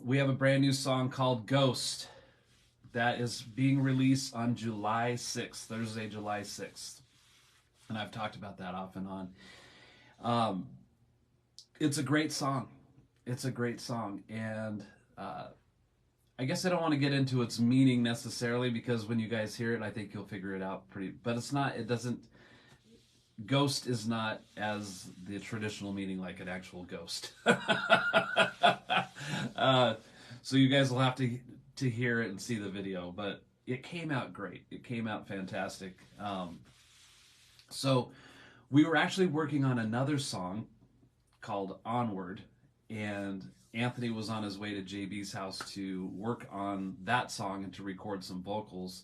We have a brand new song called Ghost that is being released on July 6th, Thursday, July 6th. And I've talked about that off and on. It's a great song. It's a great song. And I guess I don't want to get into its meaning necessarily, because when you guys hear it, I think you'll figure it out pretty. But it's not, it doesn't, ghost is not as the traditional meaning like an actual ghost. So you guys will have to hear it and see the video. But it came out great. It came out fantastic. So we were actually working on another song called Onward, and Anthony was on his way to JB's house to work on that song and to record some vocals.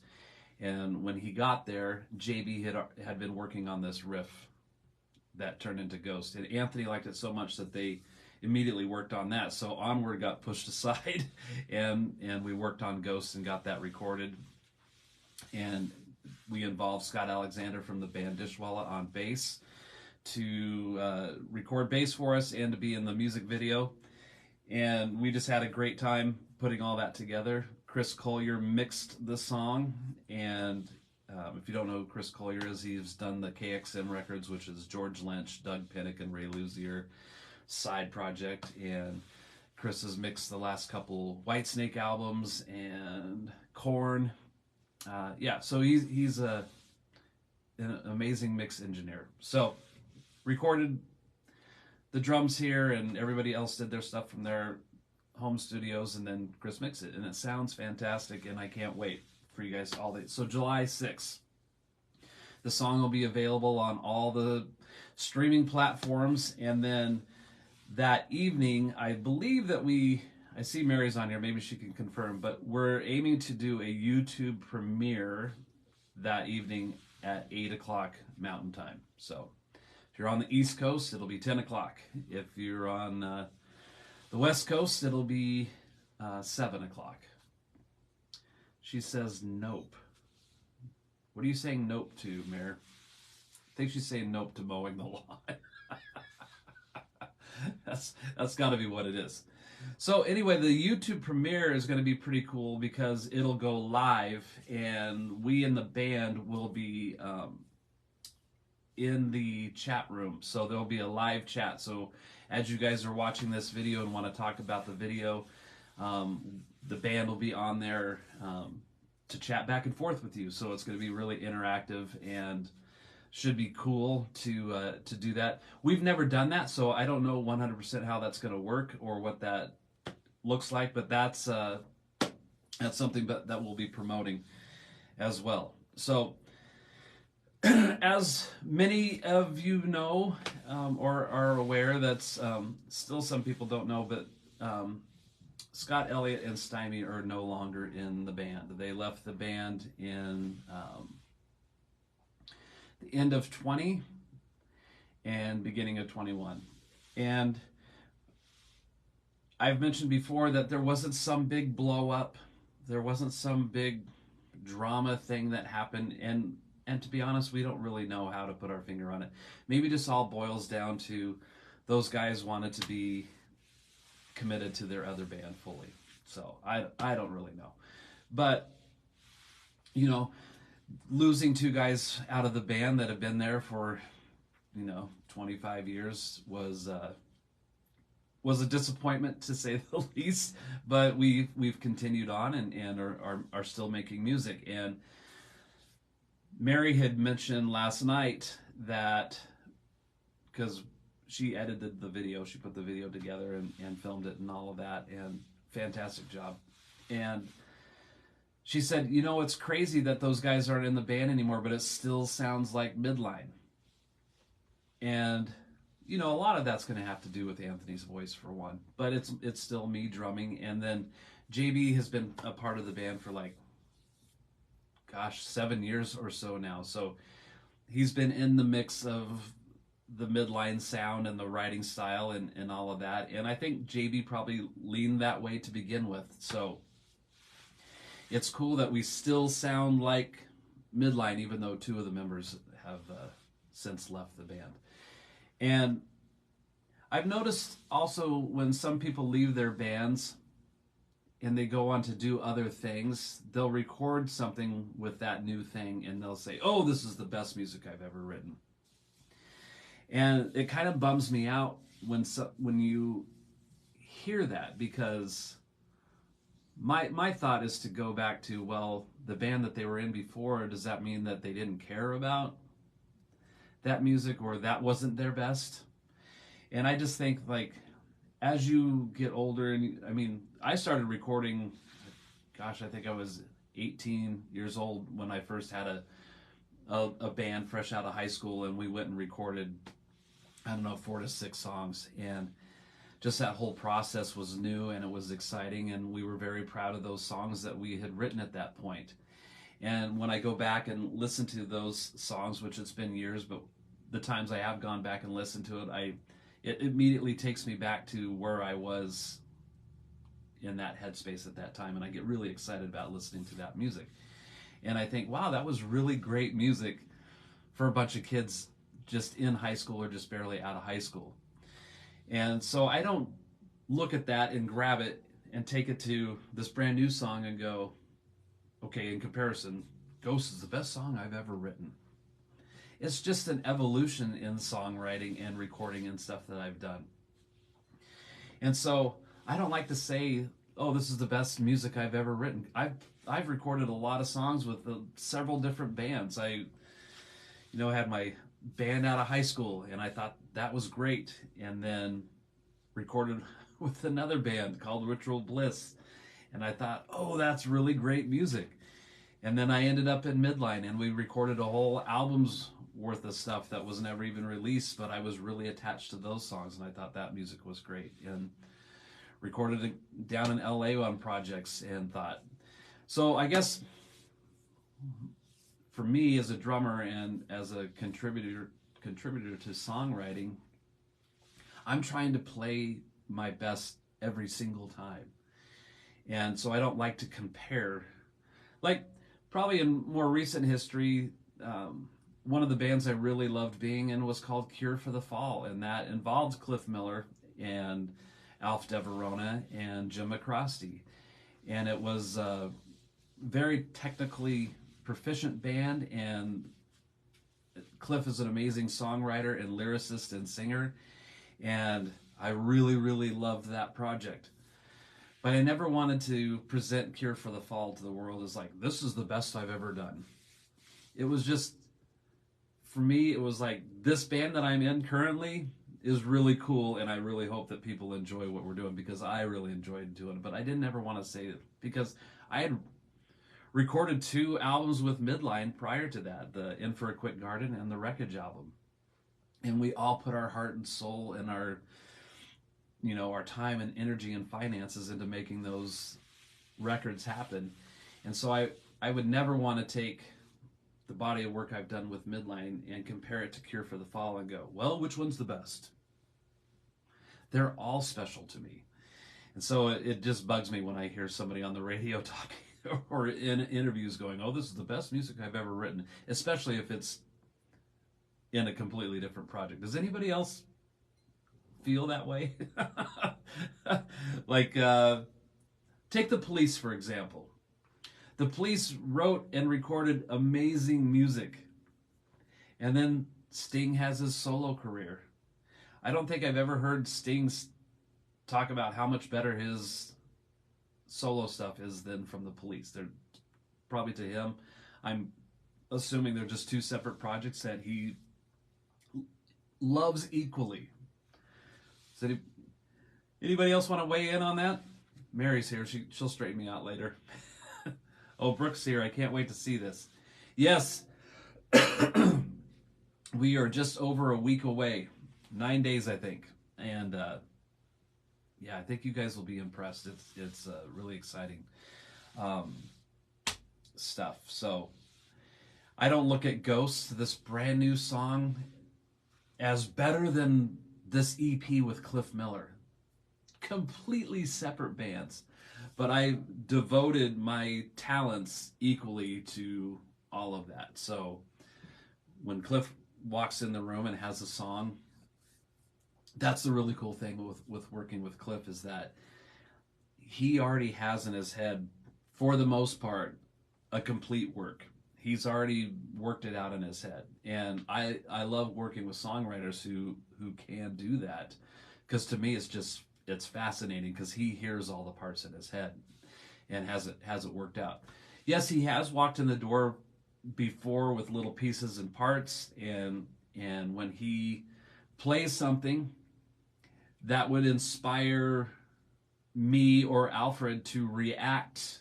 And when he got there, JB had been working on this riff that turned into Ghost. And Anthony liked it so much that they immediately worked on that. So Onward got pushed aside, and we worked on Ghost and got that recorded. And we involved Scott Alexander from the band Dishwalla on bass to record bass for us and to be in the music video. And we just had a great time putting all that together. Chris Collier mixed the song, and if you don't know who Chris Collier is, he's done the KXM records, which is George Lynch, Doug Pinnick, and Ray Luzier side project. And Chris has mixed the last couple Whitesnake albums and Korn. So he's an amazing mix engineer. So recorded the drums here, and everybody else did their stuff from their home studios, and then Chris mixed it, and it sounds fantastic, and I can't wait for you guys all day. So July 6th, the song will be available on all the streaming platforms, and then that evening, I believe that I see Mary's on here, maybe she can confirm, but we're aiming to do a YouTube premiere that evening at 8 o'clock Mountain Time. So if you're on the East Coast, it'll be 10 o'clock. If you're on the West Coast, it'll be 7 o'clock. She says nope. What are you saying nope to, Mare? I think she's saying nope to mowing the lawn. That's got to be what it is. So anyway, the YouTube premiere is going to be pretty cool because it'll go live, and we in the band will be in the chat room. So there'll be a live chat. So as you guys are watching this video and want to talk about the video, the band will be on there to chat back and forth with you. So it's going to be really interactive and should be cool to do that. We've never done that, so I don't know 100% how that's going to work or what that looks like, but that's something that we'll be promoting as well. So as many of you know or are aware, that's still some people don't know, but Scott Elliott and Stymie are no longer in the band. They left the band in the end of 20 and beginning of 21. And I've mentioned before that there wasn't some big blow up. There wasn't some big drama thing that happened. And to be honest, we don't really know how to put our finger on it. Maybe just all boils down to those guys wanted to be committed to their other band fully. So I don't really know. But, you know, losing two guys out of the band that have been there for, 25 years was a disappointment, to say the least. But we've continued on and are still making music. And Mary had mentioned last night that, because she edited the video, she put the video together and filmed it and all of that, and fantastic job. And she said, it's crazy that those guys aren't in the band anymore, but it still sounds like Midline. And, a lot of that's going to have to do with Anthony's voice, for one. But it's still me drumming. And then JB has been a part of the band for 7 years or so now. So he's been in the mix of the Midline sound and the writing style and all of that. And I think JB probably leaned that way to begin with. So it's cool that we still sound like Midline, even though two of the members have since left the band. And I've noticed also when some people leave their bands and they go on to do other things, they'll record something with that new thing and they'll say, oh, this is the best music I've ever written. And it kind of bums me out when you hear that, because my thought is to go back to, well, the band that they were in before, does that mean that they didn't care about that music or that wasn't their best? And I just think, like, as you get older, and I mean, I started recording, gosh, I think I was 18 years old when I first had a band fresh out of high school, and we went and recorded, I don't know, 4 to 6 songs, and just that whole process was new and it was exciting, and we were very proud of those songs that we had written at that point. And when I go back and listen to those songs, which it's been years, but the times I have gone back and listened to it, it immediately takes me back to where I was in that headspace at that time, and I get really excited about listening to that music. And I think, wow, that was really great music for a bunch of kids just in high school or just barely out of high school. And so I don't look at that and grab it and take it to this brand new song and go, okay, in comparison, Ghost is the best song I've ever written. It's just an evolution in songwriting and recording and stuff that I've done. And so I don't like to say, oh, this is the best music I've ever written. I've recorded a lot of songs with several different bands. I had my band out of high school, and I thought that was great. And then recorded with another band called Ritual Bliss, and I thought, oh, that's really great music. And then I ended up in Midline, and we recorded a whole album's worth of stuff that was never even released, but I was really attached to those songs, and I thought that music was great. And recorded it down in LA on projects, and thought, so I guess for me as a drummer and as a contributor to songwriting, I'm trying to play my best every single time. And so I don't like to compare. Like, probably in more recent history, one of the bands I really loved being in was called Cure for the Fall, and that involved Cliff Miller and Alf DeVerona and Jim McCrosty. And it was a very technically proficient band, and Cliff is an amazing songwriter and lyricist and singer, and I really, really loved that project. But I never wanted to present Cure for the Fall to the world as like, this is the best I've ever done. It was just, for me, it was like, this band that I'm in currently is really cool, and I really hope that people enjoy what we're doing, because I really enjoyed doing it. But I didn't ever want to say it, because I had recorded 2 albums with Midline prior to that, the In for a Quick Garden and the Wreckage album. And we all put our heart and soul and our time and energy and finances into making those records happen. And so I would never want to take the body of work I've done with Midline and compare it to Cure for the Fall and go, well, which one's the best? They're all special to me. And so it just bugs me when I hear somebody on the radio talking or in interviews going, oh, this is the best music I've ever written, especially if it's in a completely different project. Does anybody else feel that way? Like, take the Police, for example. The Police wrote and recorded amazing music. And then Sting has his solo career. I don't think I've ever heard Sting talk about how much better his solo stuff is than from the Police. They're probably, to him, I'm assuming they're just 2 separate projects that he loves equally. So anybody else want to weigh in on that? Mary's here. She'll straighten me out later. Oh, Brooke's here. I can't wait to see this. Yes, we are just over a week away. 9 days, I think. And yeah, I think you guys will be impressed. It's really exciting stuff. So I don't look at Ghost, this brand new song, as better than this EP with Cliff Miller. Completely separate bands. But I devoted my talents equally to all of that. So when Cliff walks in the room and has a song, that's the really cool thing with working with Cliff, is that he already has in his head, for the most part, a complete work. He's already worked it out in his head. And I love working with songwriters who can do that, because to me it's fascinating, because he hears all the parts in his head and has it worked out. Yes, he has walked in the door before with little pieces and parts, and when he plays something that would inspire me or Alfred to react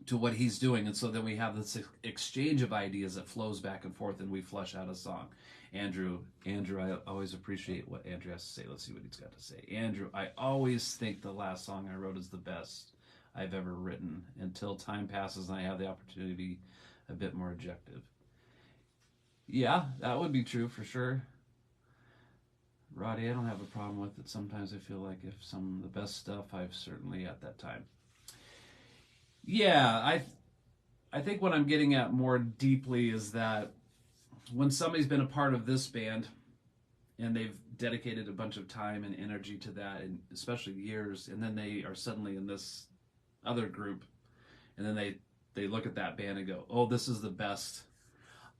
to what he's doing, and so then we have this exchange of ideas that flows back and forth, and we flesh out a song. Andrew, I always appreciate what Andrew has to say. Let's see what he's got to say. Andrew, I always think the last song I wrote is the best I've ever written, until time passes and I have the opportunity to be a bit more objective. Yeah, that would be true for sure. Roddy, I don't have a problem with it. Sometimes I feel like if some of the best stuff I've certainly at that time. Yeah, I think what I'm getting at more deeply is that when somebody's been a part of this band and they've dedicated a bunch of time and energy to that, and especially years, and then they are suddenly in this other group, and then they look at that band and go, oh, this is the best.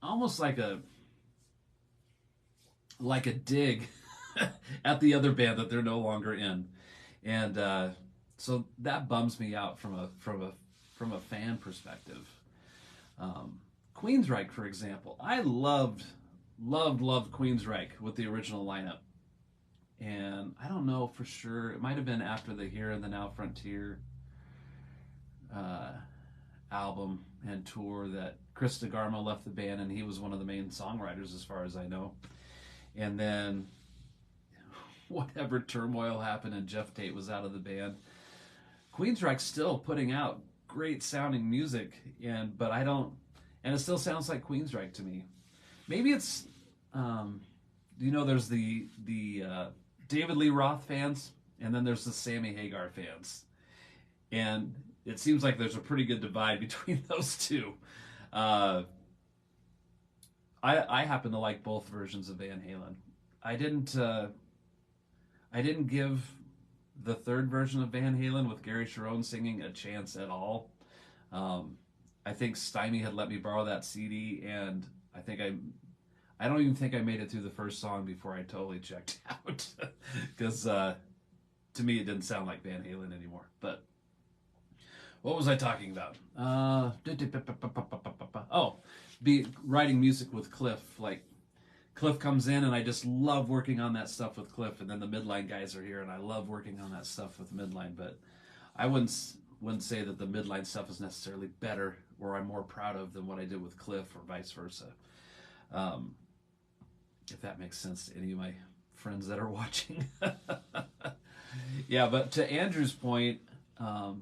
Almost like a dig at the other band that they're no longer in. And so that bums me out from a fan perspective. Queensryche, for example, I loved Queensryche with the original lineup, and I don't know for sure, it might have been after the Here and the Now Frontier album and tour that Chris DeGarmo left the band, and he was one of the main songwriters as far as I know. And then whatever turmoil happened and Jeff Tate was out of the band, Queensryche's still putting out great sounding music, and it still sounds like Queensryche to me. Maybe it's there's the David Lee Roth fans, and then there's the Sammy Hagar fans, and it seems like there's a pretty good divide between those two. I happen to like both versions of Van Halen. I didn't give the third version of Van Halen with Gary Cherone singing a chance at all. I think Stymie had let me borrow that CD, and I don't even think I made it through the first song before I totally checked out, because to me it didn't sound like Van Halen anymore. But what was I talking about? Writing music with Cliff. Like, Cliff comes in, and I just love working on that stuff with Cliff, and then the Midline guys are here, and I love working on that stuff with Midline. But I wouldn't say that the Midline stuff is necessarily better or I'm more proud of than what I did with Cliff, or vice versa. If that makes sense to any of my friends that are watching. Yeah, but to Andrew's point, I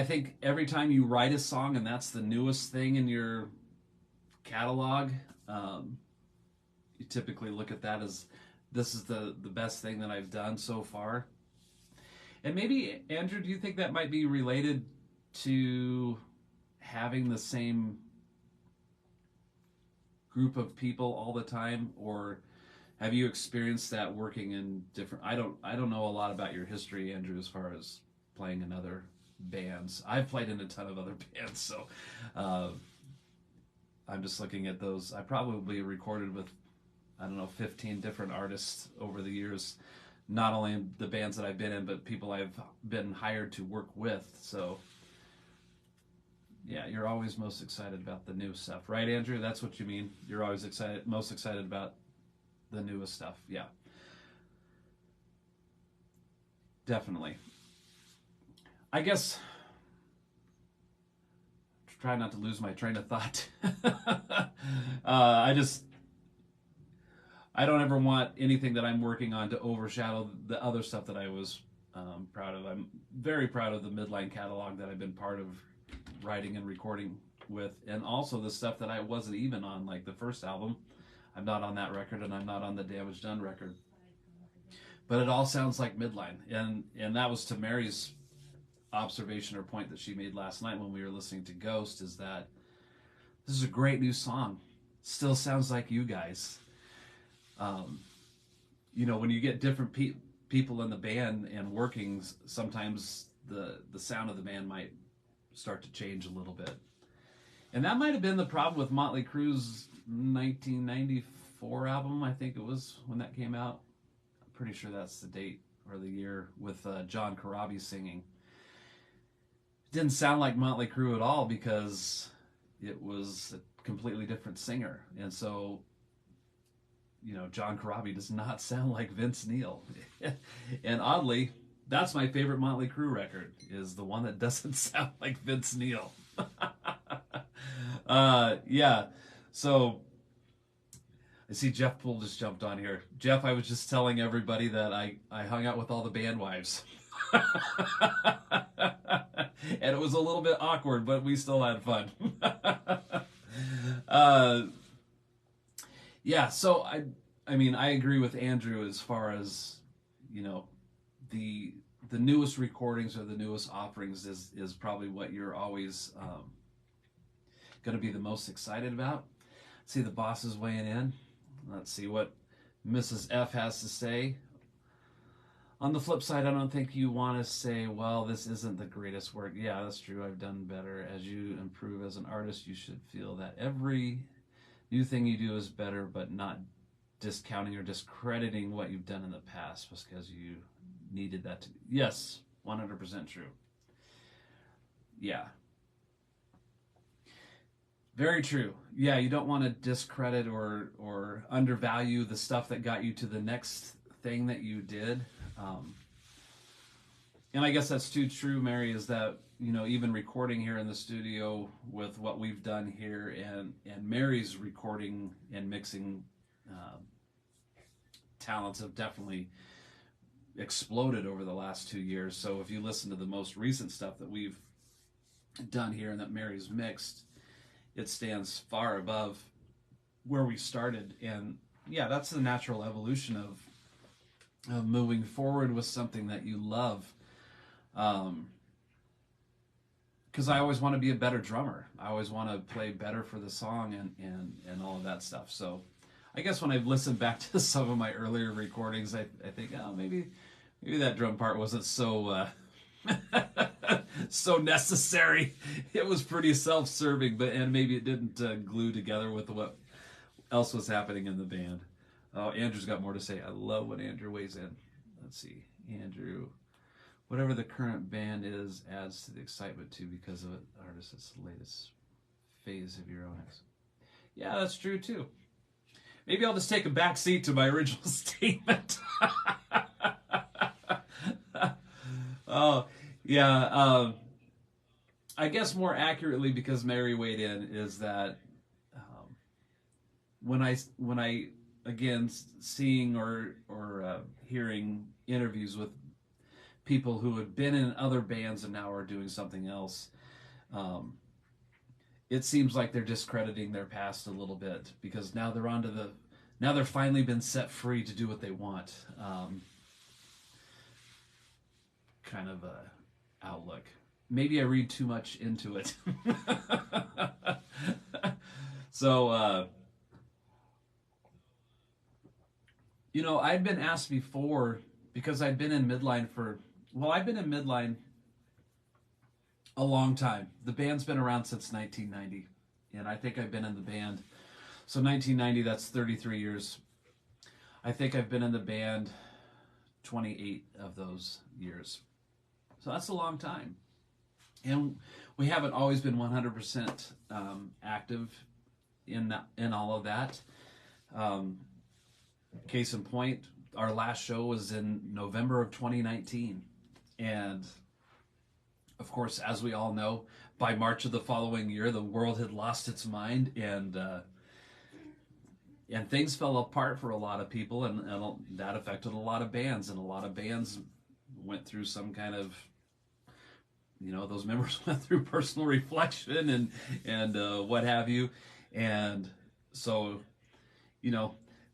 think every time you write a song and that's the newest thing in your catalog, you typically look at that as, this is the best thing that I've done so far. And maybe, Andrew, do you think that might be related to having the same group of people all the time, or have you experienced that working in different? I don't know a lot about your history, Andrew, as far as playing in other bands. I've played in a ton of other bands, so I'm just looking at those. I probably recorded with, 15 different artists over the years, not only in the bands that I've been in, but people I've been hired to work with. So yeah, you're always most excited about the new stuff, right, Andrew? That's what you mean. You're always most excited about the newest stuff. Yeah, definitely. I guess, try not to lose my train of thought. I don't ever want anything that I'm working on to overshadow the other stuff that I was proud of. I'm very proud of the Midline catalog that I've been part of writing and recording with, and also the stuff that I wasn't even on, like the first album. I'm not on that record, and I'm not on the Damage Done record. But it all sounds like Midline, and that was to Mary's observation or point that she made last night when we were listening to Ghost, is that this is a great new song. Still sounds like you guys. When you get different people in the band and workings, sometimes the sound of the band might start to change a little bit. And that might have been the problem with Motley Crue's 1994 album, I think it was, when that came out. I'm pretty sure that's the date or the year, with John Corabi singing. It didn't sound like Motley Crue at all because it was a completely different singer. And so, John Corabi does not sound like Vince Neil. And oddly, that's my favorite Motley Crue record, is the one that doesn't sound like Vince Neil. Yeah, so I see Jeff Poole just jumped on here. Jeff, I was just telling everybody that I hung out with all the band wives. And it was a little bit awkward, but we still had fun. Yeah, so I mean, I agree with Andrew as far as, the newest recordings or the newest offerings is probably what you're always going to be the most excited about. See the bosses weighing in. Let's see what Mrs. F has to say. On the flip side, I don't think you want to say, well, this isn't the greatest work. Yeah, that's true. I've done better. As you improve as an artist, you should feel that every new thing you do is better, but not discounting or discrediting what you've done in the past because you needed that to. Yes, 100% true. Yeah. Very true. Yeah, you don't want to discredit or undervalue the stuff that got you to the next thing that you did. And I guess that's too true, Mary, is that, even recording here in the studio with what we've done here, and Mary's recording and mixing talents have definitely exploded over the last 2 years. So if you listen to the most recent stuff that we've done here and that Mary's mixed, it stands far above where we started. And yeah, that's the natural evolution of moving forward with something that you love. Because I always want to be a better drummer. I always want to play better for the song and all of that stuff. So I guess when I've listened back to some of my earlier recordings, I think, maybe that drum part wasn't so so necessary. It was pretty self-serving, and maybe it didn't glue together with what else was happening in the band. Oh, Andrew's got more to say. I love when Andrew weighs in. Let's see, Andrew. Whatever the current band is adds to the excitement too, because of an artist's latest phase of your own. Yeah, that's true too. Maybe I'll just take a back seat to my original statement. Oh, yeah. I guess more accurately, because Mary weighed in, is that when I again seeing or hearing interviews with people who had been in other bands and now are doing something else, it seems like they're discrediting their past a little bit, because now they're finally been set free to do what they want. Kind of a outlook. Maybe I read too much into it. So, I'd been asked before, because I'd been in midline I've been in midline a long time. The band's been around since 1990, and I think I've been in the band. So 1990, that's 33 years. I think I've been in the band 28 of those years. So that's a long time. And we haven't always been 100% active in all of that. Case in point, our last show was in November of 2019. And of course, as we all know, by March of the following year, the world had lost its mind, and things fell apart for a lot of people, and that affected a lot of bands, and a lot of bands went through some kind of, those members went through personal reflection and what have you. And so,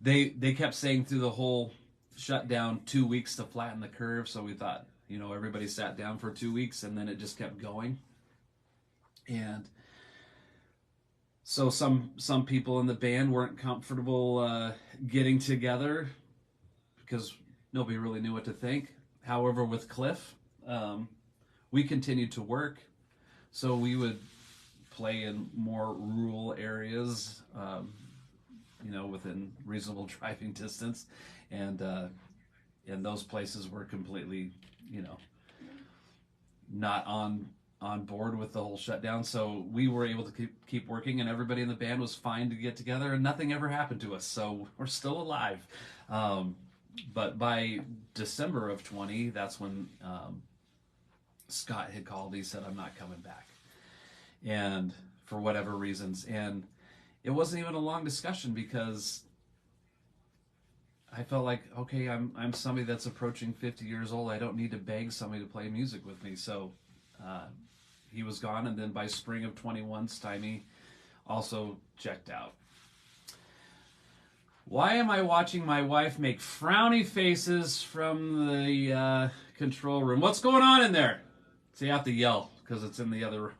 they kept saying through the whole shutdown, 2 weeks to flatten the curve. So we thought, everybody sat down for 2 weeks, and then it just kept going. And So some people in the band weren't comfortable getting together because nobody really knew what to think. However, with Cliff, we continued to work, so we would play in more rural areas, within reasonable driving distance, and those places were completely, not on board with the whole shutdown. So we were able to keep working, and everybody in the band was fine to get together, and nothing ever happened to us. So we're still alive. But by December of 20, that's when Scott had called. He said, "I'm not coming back," and for whatever reasons. And it wasn't even a long discussion, because I felt like, okay, I'm somebody that's approaching 50 years old. I don't need to beg somebody to play music with me. So he was gone, and then by spring of 21, Stymie also checked out. Why am I watching my wife make frowny faces from the control room? What's going on in there? So you have to yell, because it's in the other room.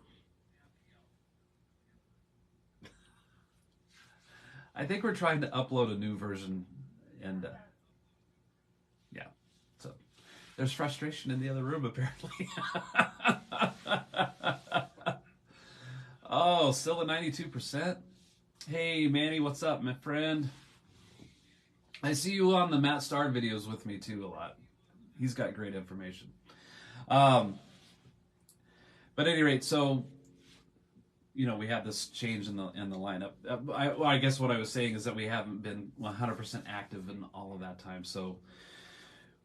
I think we're trying to upload a new version, and yeah, so there's frustration in the other room, apparently. Oh, still at 92%? Hey, Manny, what's up, my friend? I see you on the Matt Starr videos with me, too, a lot. He's got great information. But at any rate, so, we had this change in the lineup. I guess what I was saying is that we haven't been 100% active in all of that time. So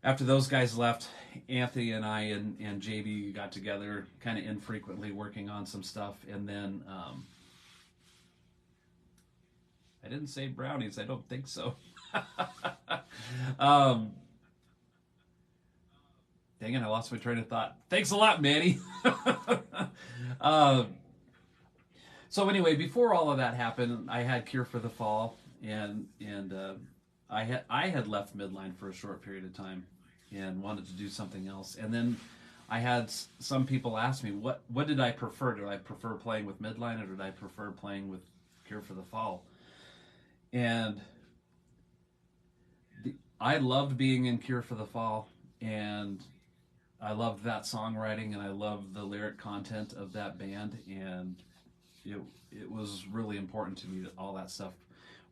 after those guys left, Anthony and I and JB got together kind of infrequently, working on some stuff. And then I didn't say brownies. I don't think so. Dang it, I lost my train of thought. Thanks a lot, Manny. So anyway, before all of that happened, I had Cure for the Fall, and I had left Midline for a short period of time and wanted to do something else. And then I had some people ask me, what did I prefer? Did I prefer playing with Midline, or did I prefer playing with Cure for the Fall? And I loved being in Cure for the Fall, and I loved that songwriting, and I loved the lyric content of that band, and it was really important to me, that all that stuff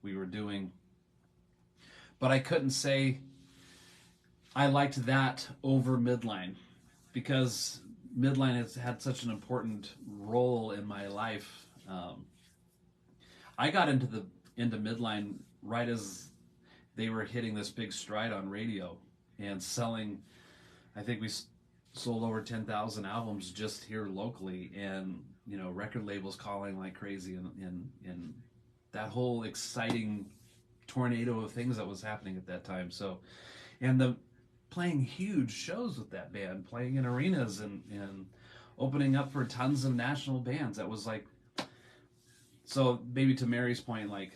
we were doing. But I couldn't say I liked that over Midline, because Midline has had such an important role in my life. I got into Midline right as they were hitting this big stride on radio and selling. I think we sold over 10,000 albums just here locally, and record labels calling like crazy, and that whole exciting tornado of things that was happening at that time. So, and playing huge shows with that band, playing in arenas and opening up for tons of national bands. That was like, so maybe to Mary's point, like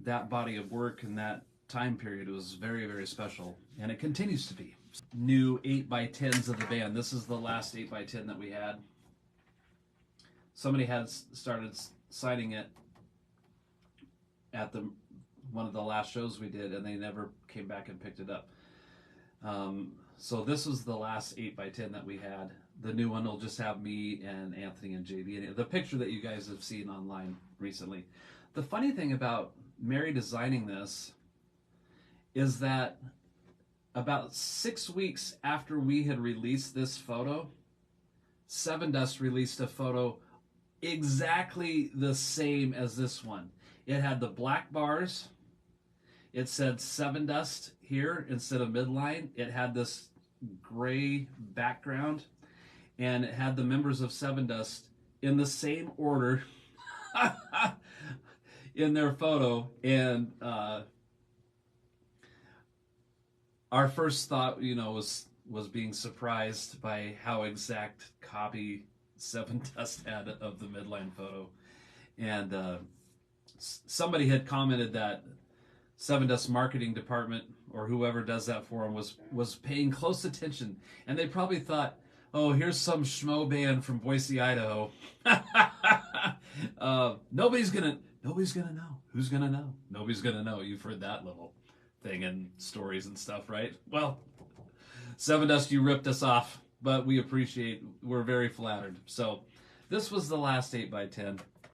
that body of work and that time period was very, very special, and it continues to be. New 8x10s of the band. This is the last 8x10 that we had. Somebody had started signing it at one of the last shows we did, and they never came back and picked it up. So this was the last 8x10 that we had. The new one will just have me and Anthony and JB in it. The picture that you guys have seen online recently. The funny thing about Mary designing this is that about 6 weeks after we had released this photo, Seven Dust released a photo exactly the same as this one. It had the black bars. It said Seven Dust here instead of Midline. It had this gray background, and it had the members of Seven Dust in the same order in their photo. And our first thought, was being surprised by how exact copy Seven Dust had of the Midline photo. And somebody had commented that Seven Dust marketing department, or whoever does that for them, was paying close attention, and they probably thought, oh, here's some schmo band from Boise, Idaho. Nobody's gonna know. Who's gonna know? Nobody's gonna know. You've heard that little thing in stories and stuff, right? Well, Seven Dust, you ripped us off, but we're very flattered. So this was the last 8x10.